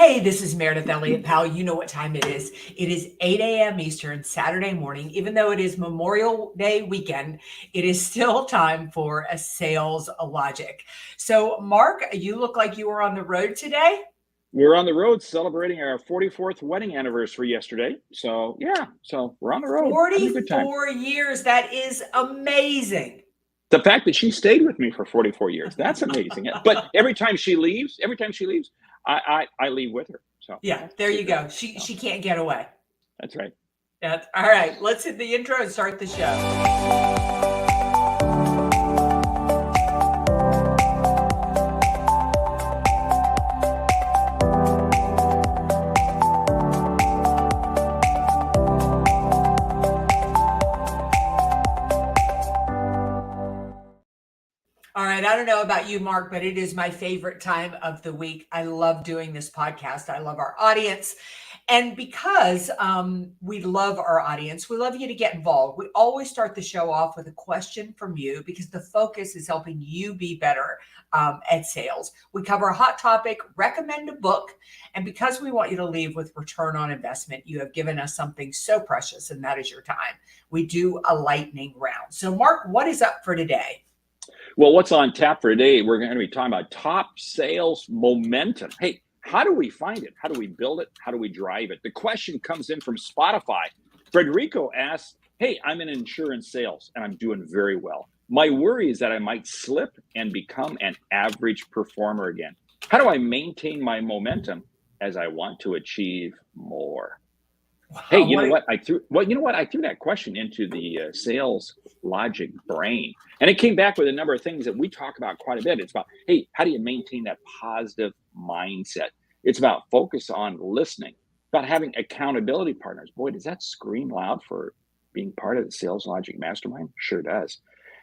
Hey, this is Meredith Elliott Powell. You know what time it is. It is 8 a.m. Eastern, Saturday morning. Even though it is Memorial Day weekend, it is still time for a sales logic. So, Mark, you look like you were on the road today. We're on the road celebrating our 44th wedding anniversary yesterday. So we're on the road having a good time. 44 years. That is amazing. The fact that she stayed with me for 44 years, that's amazing. But every time she leaves, I leave with her. So Yeah, there you go. She can't get away. That's right. That's all right. Let's hit the intro and start the show. All right. I don't know about you, Mark, but it is my favorite time of the week. I love doing this podcast. I love our audience. And because we love our audience, we love you to get involved. We always start the show off with a question from you because the focus is helping you be better at sales. We cover a hot topic, recommend a book, and because we want you to leave with return on investment, you have given us something so precious, and that is your time. We do a lightning round. So, Mark, what is up for today? Well, what's on tap for today? We're going to be talking about top sales momentum. Hey, how do we find it? How do we build it? How do we drive it? The question comes in from Spotify. Frederico asks, hey, I'm in insurance sales and I'm doing very well. My worry is that I might slip and become an average performer again. How do I maintain my momentum as I want to achieve more? Hey, you know what? I threw that question into the sales logic brain, and it came back with a number of things that we talk about quite a bit. It's about, hey, how do you maintain that positive mindset? It's about focus on listening, about having accountability partners. Boy, does that scream loud for being part of the sales logic mastermind? Sure does.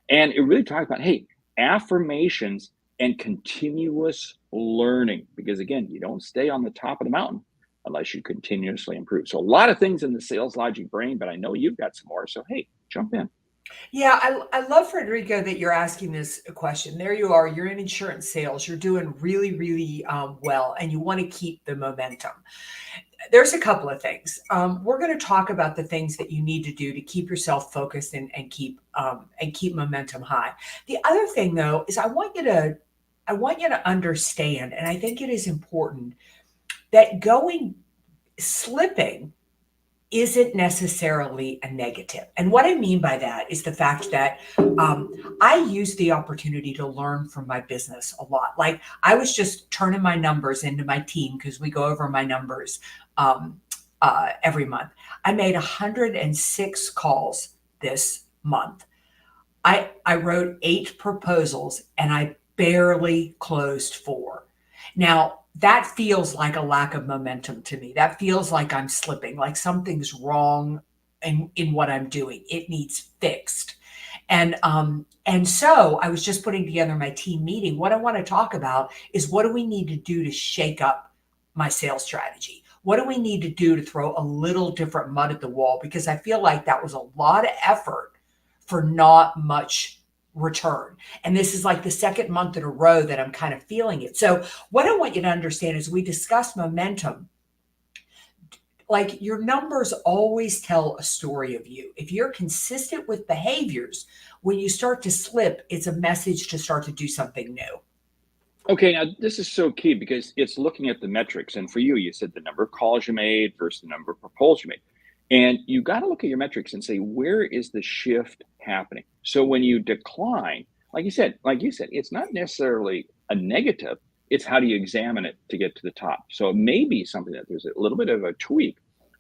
And it really talks about, hey, affirmations and continuous learning, because again, you don't stay on the top of the mountain unless you continuously improve. So a lot of things in the sales logic brain, but I know you've got some more. So, hey, jump in. Yeah, I love, Frederico, that you're asking this question. There you are. You're in insurance sales. You're doing really, really well, and you want to keep the momentum. There's a couple of things. We're going to talk about the things that you need to do to keep yourself focused and keep momentum high. The other thing, though, is I want you to understand, and I think it is important that slipping isn't necessarily a negative. And what I mean by that is the fact that I use the opportunity to learn from my business a lot. Like I was just turning my numbers into my team because we go over my numbers every month. I made 106 calls this month. I wrote 8 proposals and I barely closed 4. Now, that feels like a lack of momentum to me. That feels like I'm slipping, like something's wrong in what I'm doing. It needs fixed. And so I was just putting together my team meeting. What I want to talk about is what do we need to do to shake up my sales strategy? What do we need to do to throw a little different mud at the wall? Because I feel like that was a lot of effort for not much return. And this is like the second month in a row that I'm kind of feeling it. So what I want you to understand is we discuss momentum. Like your numbers always tell a story of you. If you're consistent with behaviors, when you start to slip, it's a message to start to do something new. Okay, now this is so key because it's looking at the metrics. And for you, you said the number of calls you made versus the number of proposals you made. And you got to look at your metrics and say, where is the shift happening? So when you decline, like you said, it's not necessarily a negative. It's how do you examine it to get to the top? So it may be something that there's a little bit of a tweak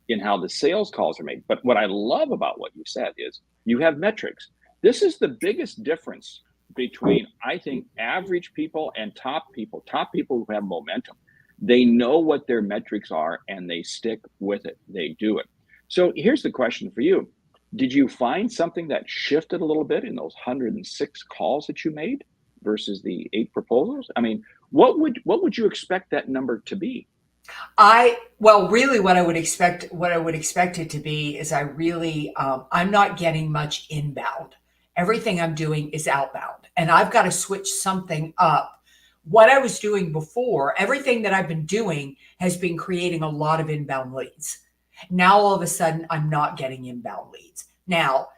in how the sales calls are made. But what I love about what you said is you have metrics. This is the biggest difference between, I think, average people and top people who have momentum. They know what their metrics are and they stick with it. They do it. So here's the question for you. Did you find something that shifted a little bit in those 106 calls that you made versus the 8 proposals? I mean, what would you expect that number to be? Really what I would expect it to be is I'm not getting much inbound. Everything I'm doing is outbound, and I've got to switch something up what I was doing before, everything that I've been doing has been creating a lot of inbound leads. Now, all of a sudden, I'm not getting inbound leads. Now,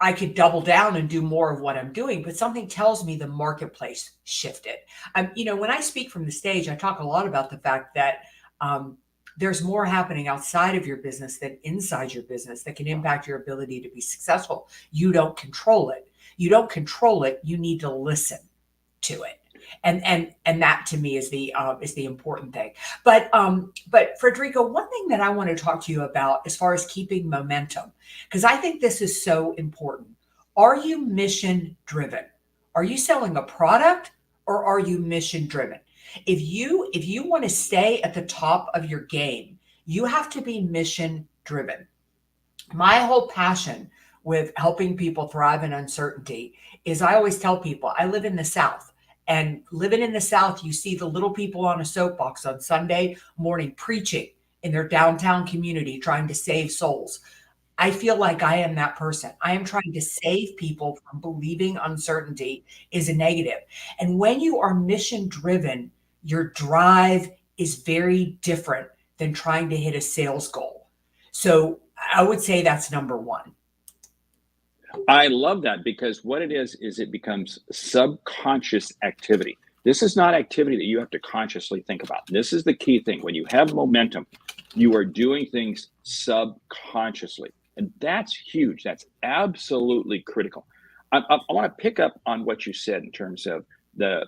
I could double down and do more of what I'm doing, but something tells me the marketplace shifted. When I speak from the stage, I talk a lot about the fact that there's more happening outside of your business than inside your business that can impact your ability to be successful. You don't control it. You don't control it. You need to listen to it. And that to me is the important thing. But Frederico, one thing that I want to talk to you about as far as keeping momentum, because I think this is so important. Are you mission driven? Are you selling a product or are you mission driven? If you want to stay at the top of your game, you have to be mission driven. My whole passion with helping people thrive in uncertainty is I always tell people I live in the South. And living in the South, you see the little people on a soapbox on Sunday morning preaching in their downtown community, trying to save souls. I feel like I am that person. I am trying to save people from believing uncertainty is a negative. And when you are mission driven, your drive is very different than trying to hit a sales goal. So I would say that's number one. I love that, because what it is it becomes subconscious activity. This is not activity that you have to consciously think about. This is the key thing. When you have momentum, you are doing things subconsciously. And that's huge. That's absolutely critical. I want to pick up on what you said in terms of the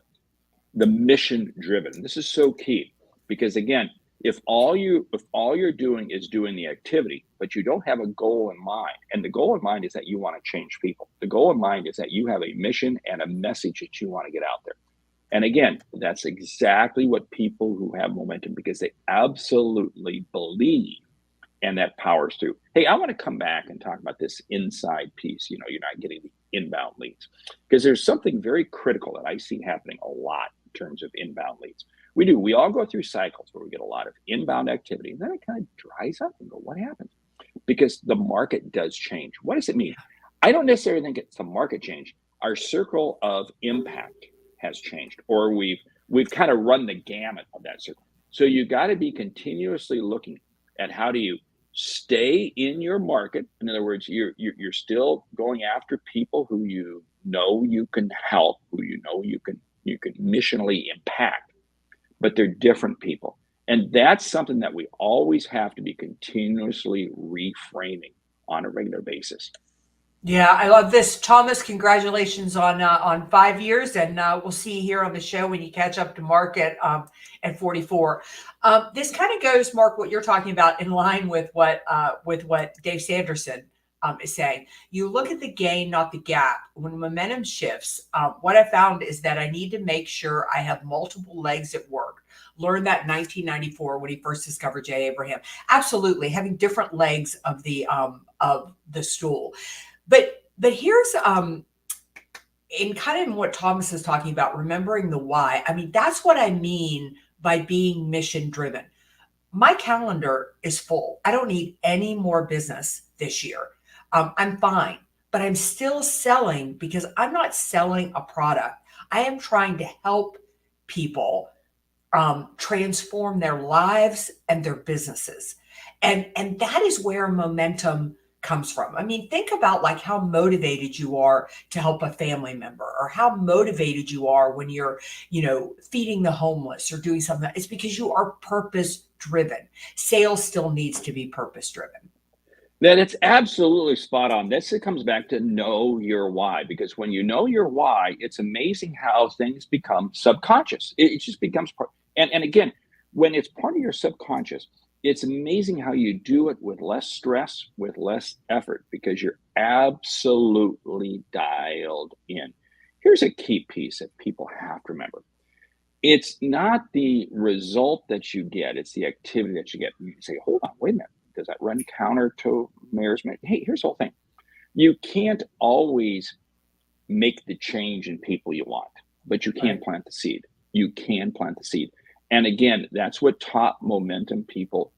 mission driven. This is so key, because again, if all you're doing is doing the activity, but you don't have a goal in mind, and the goal in mind is that you want to change people. The goal in mind is that you have a mission and a message that you want to get out there. And again, that's exactly what people who have momentum, because they absolutely believe, and that powers through. Hey, I want to come back and talk about this inside piece. You're not getting the inbound leads, because there's something very critical that I see happening a lot in terms of inbound leads. We all go through cycles where we get a lot of inbound activity, and then it kind of dries up and go, what happened? Because the market does change. What does it mean? I don't necessarily think it's a market change. Our circle of impact has changed, or we've kind of run the gamut of that circle. So you got to be continuously looking at how do you stay in your market. In other words, you're still going after people who you know you can help, who you know you can missionally impact, but they're different people. And that's something that we always have to be continuously reframing on a regular basis. Yeah, I love this. Thomas, congratulations on 5 years, and we'll see you here on the show when you catch up to Mark at 44. This kind of goes, Mark, what you're talking about, in line with what Dave Sanderson is saying. You look at the gain, not the gap. When momentum shifts, what I found is that I need to make sure I have multiple legs at work. Learned that in 1994 when he first discovered J. Abraham. Absolutely, having different legs of the stool. But here's in kind of what Thomas is talking about, remembering the why. I mean, that's what I mean by being mission driven. My calendar is full. I don't need any more business this year. I'm fine, but I'm still selling, because I'm not selling a product. I am trying to help people transform their lives and their businesses. And that is where momentum comes from. I mean, think about like how motivated you are to help a family member, or how motivated you are when you're, feeding the homeless or doing something. It's because you are purpose driven. Sales still needs to be purpose driven. Then it's absolutely spot on. This comes back to know your why, because when you know your why, it's amazing how things become subconscious. It just becomes part. And again, when it's part of your subconscious, it's amazing how you do it with less stress, with less effort, because you're absolutely dialed in. Here's a key piece that people have to remember. It's not the result that you get, it's the activity that you get. You say, hold on, wait a minute. Does that run counter to Mayor's? Hey, here's the whole thing. You can't always make the change in people you want, but you can plant the seed. You can plant the seed. And again, that's what top momentum people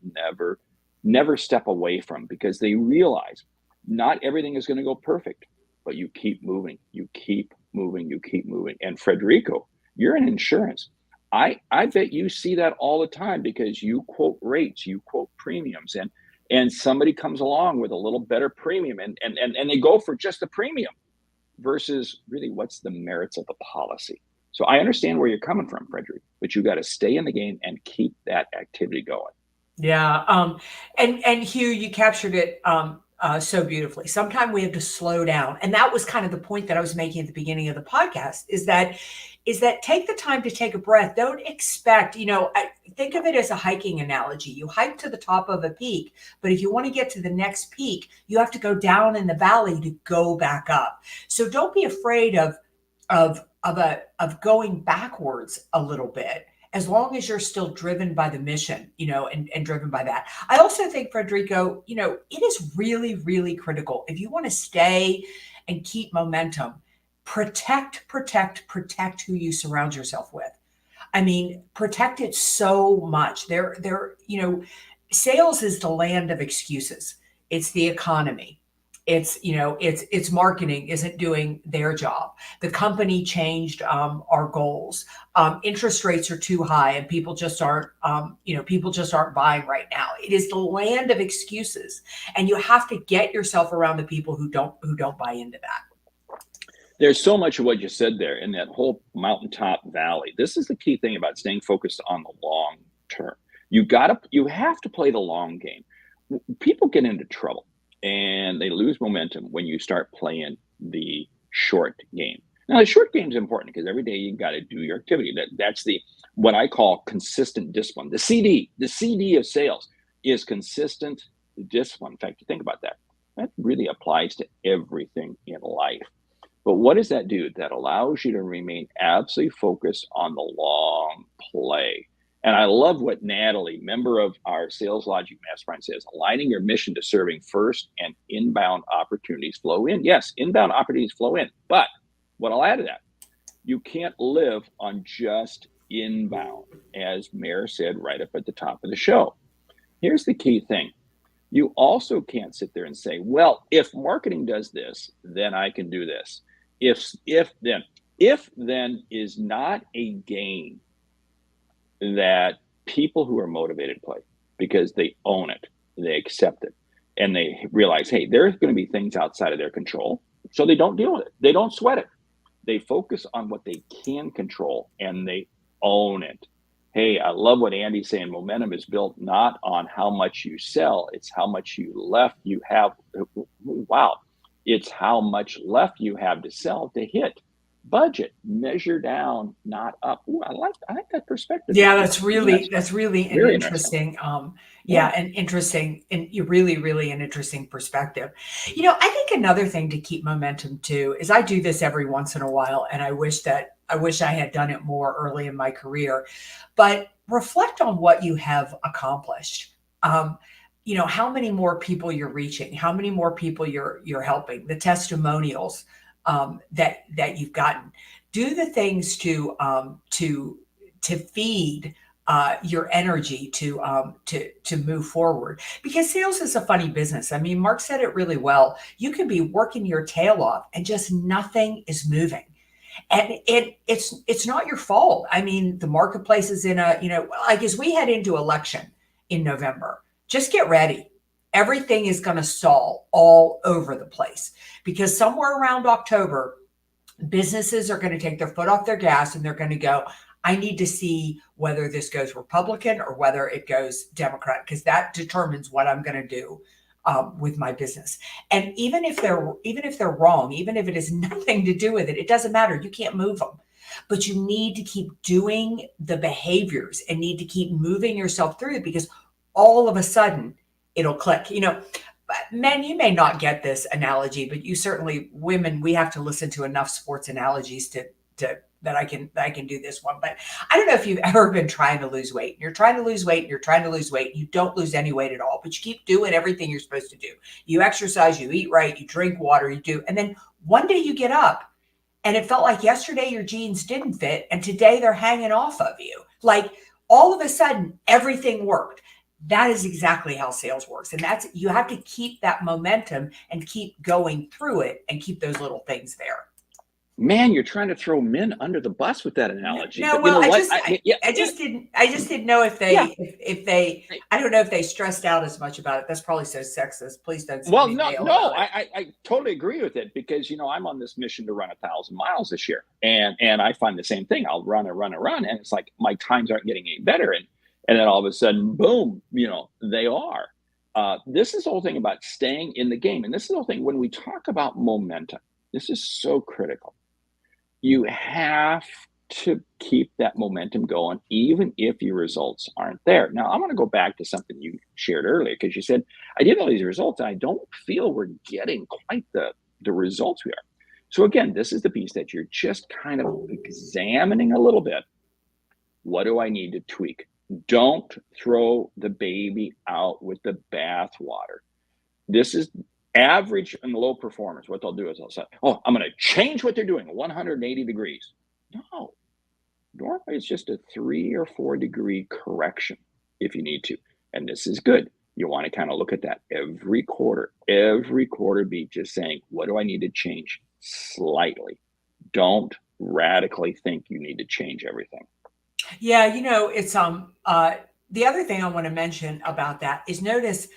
never step away from, because they realize not everything is going to go perfect, but you keep moving, you keep moving, you keep moving. And Frederico You're in insurance. I bet you see that all the time because you quote rates, you quote premiums, and somebody comes along with a little better premium and they go for just the premium versus really what's the merits of the policy. So I understand where you're coming from, Frederick, but you got to stay in the game and keep that activity going. Yeah. And Hugh, you captured it so beautifully. Sometimes we have to slow down. And that was kind of the point that I was making at the beginning of the podcast is that take the time to take a breath. Don't expect, think of it as a hiking analogy. You hike to the top of a peak, but if you want to get to the next peak, you have to go down in the valley to go back up. So don't be afraid of going backwards a little bit, as long as you're still driven by the mission, and driven by that. I also think, Frederico, it is really, really critical. If you want to stay and keep momentum, protect who you surround yourself with. I mean, protect it so much. Sales is the land of excuses. It's the economy. It's marketing isn't doing their job. The company changed our goals. Interest rates are too high, and people just aren't buying right now. It is the land of excuses, and you have to get yourself around the people who don't buy into that. There's so much of what you said there in that whole mountaintop valley. This is the key thing about staying focused on the long term. You have to play the long game. People get into trouble and they lose momentum when you start playing the short game. Now, the short game is important because every day you got to do your activity. That's what I call consistent discipline. The CD of sales is consistent discipline. In fact, you think about that. That really applies to everything in life. But what does that do? That allows you to remain absolutely focused on the long play. And I love what Natalie, member of our Sales Logic Mastermind, says: aligning your mission to serving first, and inbound opportunities flow in. Yes, inbound opportunities flow in. But what I'll add to that, you can't live on just inbound, as Mayor said right up at the top of the show. Here's the key thing. You also can't sit there and say, well, if marketing does this, then I can do this. If then is not a game that people who are motivated play, because they own it, they accept it, and they realize, hey, there's going to be things outside of their control, so they don't deal with it. They don't sweat it. They focus on what they can control, and they own it. Hey, I love what Andy's saying. Momentum is built not on how much you sell, it's how much you have. Wow. It's how much left you have to sell to hit budget. Measure down, not up. Ooh, I like that perspective. Yeah, that's really an interesting. Yeah. And interesting, and you really, really an interesting perspective. I think another thing to keep momentum too is I do this every once in a while, and I wish I had done it more early in my career. But reflect on what you have accomplished. How many more people you're reaching, how many more people you're helping, the testimonials that you've gotten. Do the things to feed your energy to move forward, because sales is a funny business. I mean, Mark said it really well. You can be working your tail off and just nothing is moving. And it's not your fault. I mean, the marketplace is in as we head into election in November, just get ready. Everything is going to stall all over the place, because somewhere around October, businesses are going to take their foot off their gas and they're going to go, I need to see whether this goes Republican or whether it goes Democrat, because that determines what I'm going to do with my business. And even if they're wrong, even if it has nothing to do with it, it doesn't matter. You can't move them, but you need to keep doing the behaviors and need to keep moving yourself through it, because all of a sudden it'll click. Men, you may not get this analogy, but you certainly, women, we have to listen to enough sports analogies to that I can do this one. But I don't know if you've ever been trying to lose weight. You're trying to lose weight, and you're trying to lose weight. You don't lose any weight at all, but you keep doing everything you're supposed to do. You exercise, you eat right, you drink water, you do. And then one day you get up and it felt like yesterday your jeans didn't fit and today they're hanging off of you. Like all of a sudden everything worked. That is exactly how sales works. And you have to keep that momentum and keep going through it and keep those little things there. Man, you're trying to throw men under the bus with that analogy. No, But you well, know what? I just didn't know Yeah. if they, I don't know if they stressed out as much about it. That's probably so sexist. Please don't send Well, me no, mail no, about it. I totally agree with it because I'm on this mission to run 1,000 miles this year, and I find the same thing. I'll run and run and run, and it's like my times aren't getting any better, and then all of a sudden, boom, they are. This is the whole thing about staying in the game, and this is the whole thing when we talk about momentum. This is so critical. You have to keep that momentum going, even if your results aren't there. Now, I want to go back to something you shared earlier because you said, I did all these results and I don't feel we're getting quite the results we are. So, again, this is the piece that you're just kind of examining a little bit. What do I need to tweak? Don't throw the baby out with the bathwater. This is average and low performers. What they'll do is they'll say, oh, I'm going to change what they're doing 180 degrees. No, normally it's just a 3 or 4 degree correction if you need to. And this is good. You want to kind of look at that every quarter be just saying, what do I need to change slightly? Don't radically think you need to change everything. Yeah, it's the other thing I want to mention about that is notice,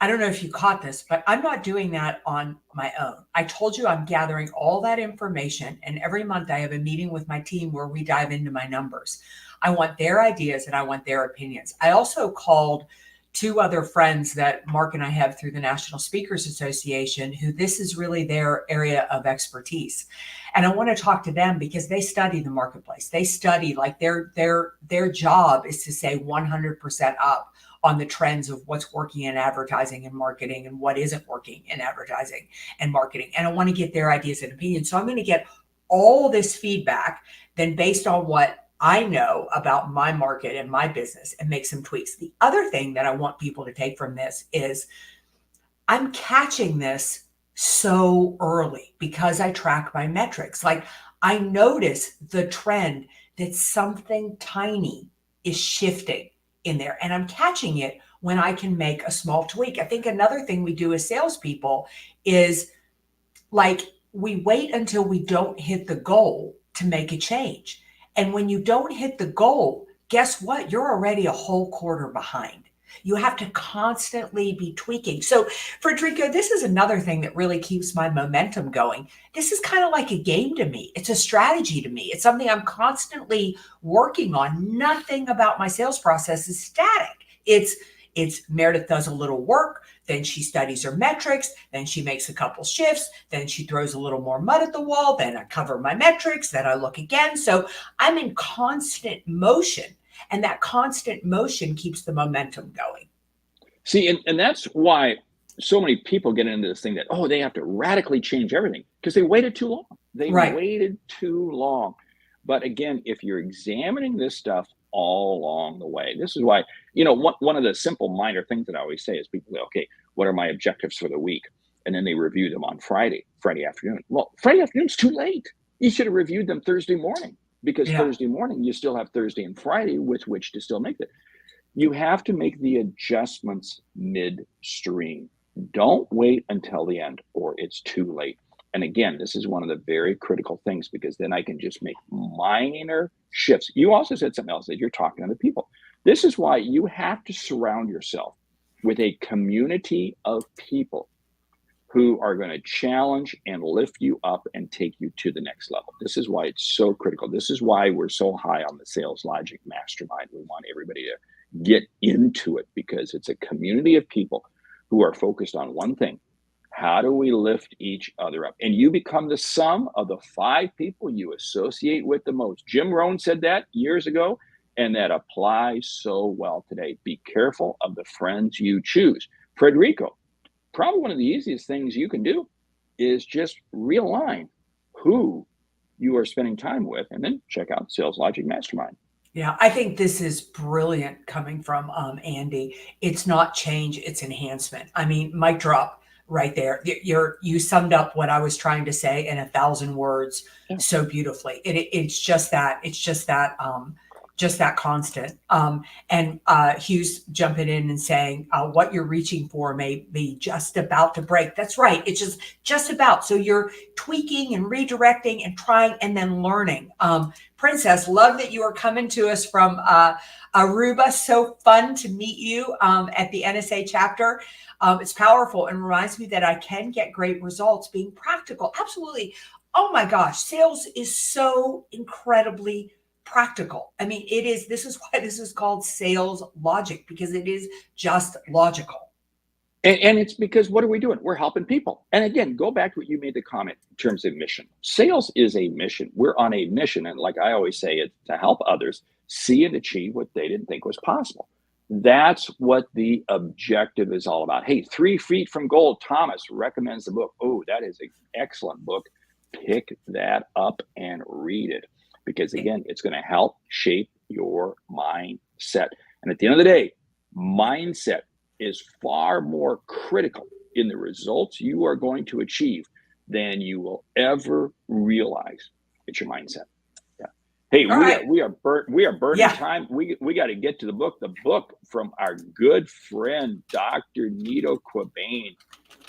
I don't know if you caught this, but I'm not doing that on my own. I told you I'm gathering all that information, and every month I have a meeting with my team where we dive into my numbers. I want their ideas and I want their opinions. I also called two other friends that Mark and I have through the National Speakers Association, who this is really their area of expertise. And I want to talk to them because they study the marketplace. They study, like, their job is to say 100% up on the trends of what's working in advertising and marketing and what isn't working in advertising and marketing. And I want to get their ideas and opinions. So I'm going to get all this feedback, then based on what I know about my market and my business, and make some tweaks. The other thing that I want people to take from this is I'm catching this so early because I track my metrics. Like, I notice the trend that something tiny is shifting in there, and I'm catching it when I can make a small tweak. I think another thing we do as salespeople is, like, we wait until we don't hit the goal to make a change. And when you don't hit the goal, guess what? You're already a whole quarter behind. You have to constantly be tweaking. So, Frederico, this is another thing that really keeps my momentum going. This is kind of like a game to me. It's a strategy to me. It's something I'm constantly working on. Nothing about my sales process is static. It's Meredith does a little work, then she studies her metrics, then she makes a couple shifts, then she throws a little more mud at the wall, then I cover my metrics, then I look again. So I'm in constant motion, and that constant motion keeps the momentum going. See, and that's why so many people get into this thing that, oh, they have to radically change everything because they waited too long. They Right. waited too long. But again, if you're examining this stuff all along the way, this is why, one of the simple minor things that I always say is people say, okay, what are my objectives for the week? And then they review them on Friday afternoon. Well, Friday afternoon's too late. You should have reviewed them Thursday morning because Yeah. Thursday morning, you still have Thursday and Friday with which to still make it. You have to make the adjustments midstream. Don't wait until the end or it's too late. And again, this is one of the very critical things because then I can just make minor shifts. You also said something else that you're talking to other people. This is why you have to surround yourself with a community of people who are going to challenge and lift you up and take you to the next level. This is why it's so critical. This is why we're so high on the Sales Logic Mastermind. We want everybody to get into it because it's a community of people who are focused on one thing. How do we lift each other up? And you become the sum of the 5 people you associate with the most. Jim Rohn said that years ago, and that applies so well today. Be careful of the friends you choose. Frederico, probably one of the easiest things you can do is just realign who you are spending time with, and then check out Sales Logic Mastermind. Yeah, I think this is brilliant coming from Andy. It's not change, it's enhancement. I mean, mic drop right there. You summed up what I was trying to say in 1,000 words Yeah. so beautifully. It's just that just that constant. And Hugh's jumping in and saying, what you're reaching for may be just about to break. That's right. It's just about. So you're tweaking and redirecting and trying and then learning. Princess, love that you are coming to us from Aruba. So fun to meet you at the NSA chapter. It's powerful and reminds me that I can get great results being practical. Absolutely. Oh my gosh, sales is so incredibly practical. I mean, it is, this is why this is called sales logic, because it is just logical. And it's because what are we doing? We're helping people. And again, go back to what you made the comment in terms of mission. Sales is a mission. We're on a mission. And like I always say, it's to help others see and achieve what they didn't think was possible. That's what the objective is all about. Hey, 3 Feet from Gold, Thomas recommends the book. Oh, that is an excellent book. Pick that up and read it, because again, it's going to help shape your mindset. And at the end of the day, mindset is far more critical in the results you are going to achieve than you will ever realize. It's your mindset. Yeah. Hey, we are burning time. We got to get to the book from our good friend Dr. Nito Quabain.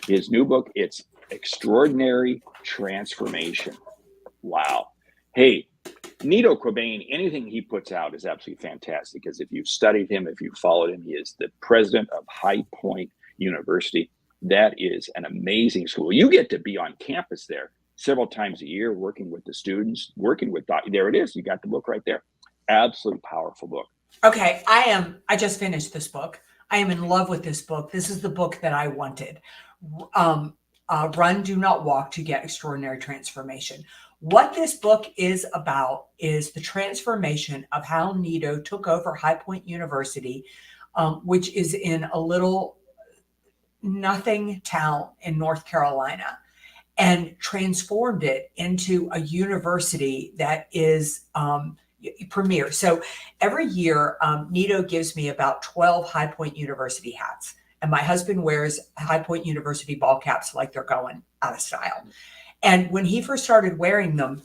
His new book, it's Extraordinary Transformation. Wow. Hey, Nito Quabain, anything he puts out is absolutely fantastic, because if you've studied him, if you've followed him, he is the president of High Point University. That is an amazing school. You get to be on campus there several times a year, working with the students, working with, there it is. You got the book right there. Absolutely powerful book. Okay. I just finished this book. I am in love with this book. This is the book that I wanted. Run, Do Not Walk to Get Extraordinary Transformation. What this book is about is the transformation of how Nito took over High Point University, which is in a little nothing town in North Carolina, and transformed it into a university that is premier. So every year, Nito gives me about 12 High Point University hats. And my husband wears High Point University ball caps like they're going out of style. And when he first started wearing them,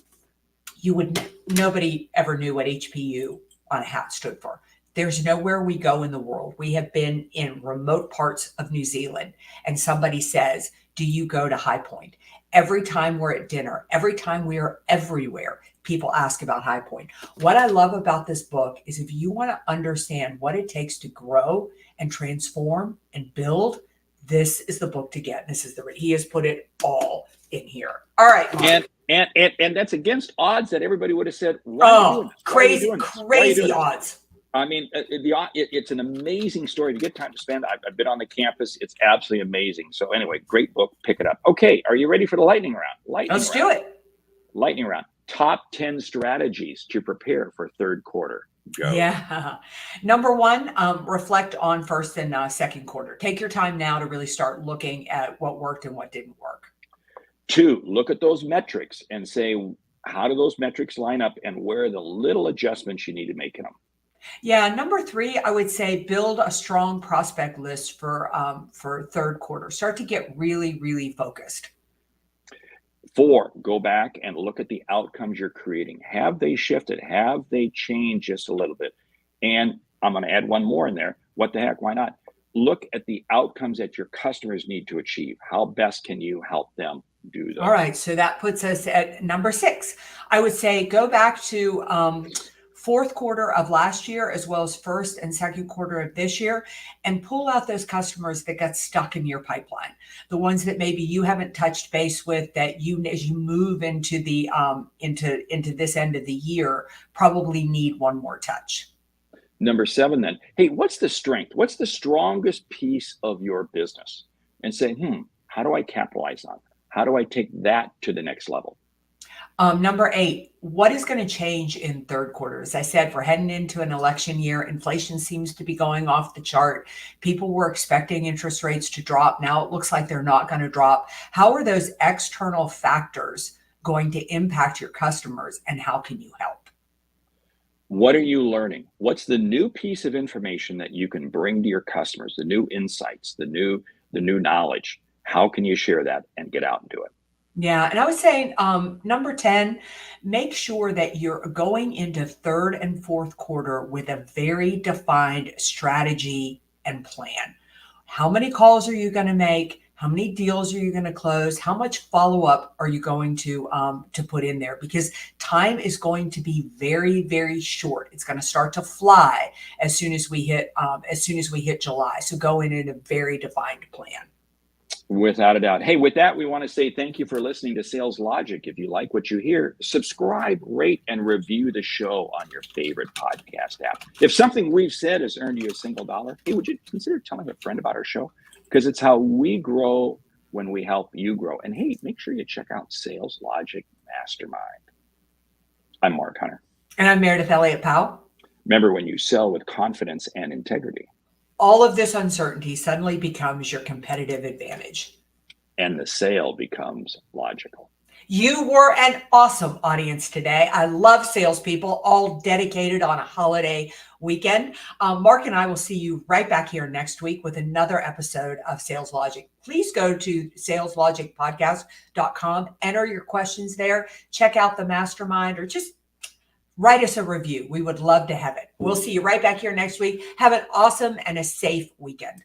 nobody ever knew what HPU on a hat stood for. There's nowhere we go in the world. We have been in remote parts of New Zealand, and somebody says, do you go to High Point? Every time we're at dinner, every time we are everywhere, people ask about High Point. What I love about this book is if you want to understand what it takes to grow and transform and build, this is the book to get. He has put it all in here. All right. Mark. And that's against odds that everybody would have said, crazy odds. I mean, it's an amazing story. If you get time to spend, I've been on the campus. It's absolutely amazing. So anyway, great book. Pick it up. Okay, are you ready for the lightning round? Let's do it. Lightning round. Top 10 strategies to prepare for third quarter. Go. Yeah. Number 1, reflect on first and second quarter. Take your time now to really start looking at what worked and what didn't work. 2, look at those metrics and say, how do those metrics line up, and where are the little adjustments you need to make in them? Yeah. Number 3, I would say build a strong prospect list for third quarter. Start to get really, really focused. 4, go back and look at the outcomes you're creating. Have they shifted? Have they changed just a little bit? And I'm going to add one more in there. What the heck? Why not? Look at the outcomes that your customers need to achieve. How best can you help them do those? All right. So that puts us at number 6. I would say go back to fourth quarter of last year, as well as first and second quarter of this year, and pull out those customers that got stuck in your pipeline. The ones that maybe you haven't touched base with, that you, as you move into the into this end of the year, probably need one more touch. Number 7, then, hey, what's the strength? What's the strongest piece of your business? And say, how do I capitalize on it? How do I take that to the next level? Number 8, what is going to change in third quarter? As I said, we're heading into an election year. Inflation seems to be going off the chart. People were expecting interest rates to drop. Now it looks like they're not going to drop. How are those external factors going to impact your customers, and how can you help? What are you learning? What's the new piece of information that you can bring to your customers, the new insights, the new knowledge? How can you share that and get out and do it? Yeah. And I was saying, number 10, make sure that you're going into third and fourth quarter with a very defined strategy and plan. How many calls are you going to make? How many deals are you going to close? How much follow up are you going to put in there? Because time is going to be very, very short. It's going to start to fly as soon as we hit July. So go in a very defined plan. Without a doubt. Hey, with that, we want to say thank you for listening to Sales Logic. If you like what you hear, subscribe, rate, and review the show on your favorite podcast app. If something we've said has earned you a single dollar, hey, would you consider telling a friend about our show? Because it's how we grow when we help you grow. And hey, make sure you check out Sales Logic Mastermind. I'm Mark Hunter. And I'm Meridith Elliott Powell. Remember, when you sell with confidence and integrity, all of this uncertainty suddenly becomes your competitive advantage. And the sale becomes logical. You were an awesome audience today. I love salespeople, all dedicated on a holiday weekend. Mark and I will see you right back here next week with another episode of Sales Logic. Please go to saleslogicpodcast.com, enter your questions there, check out the mastermind, or just write us a review. We would love to have it. We'll see you right back here next week. Have an awesome and a safe weekend.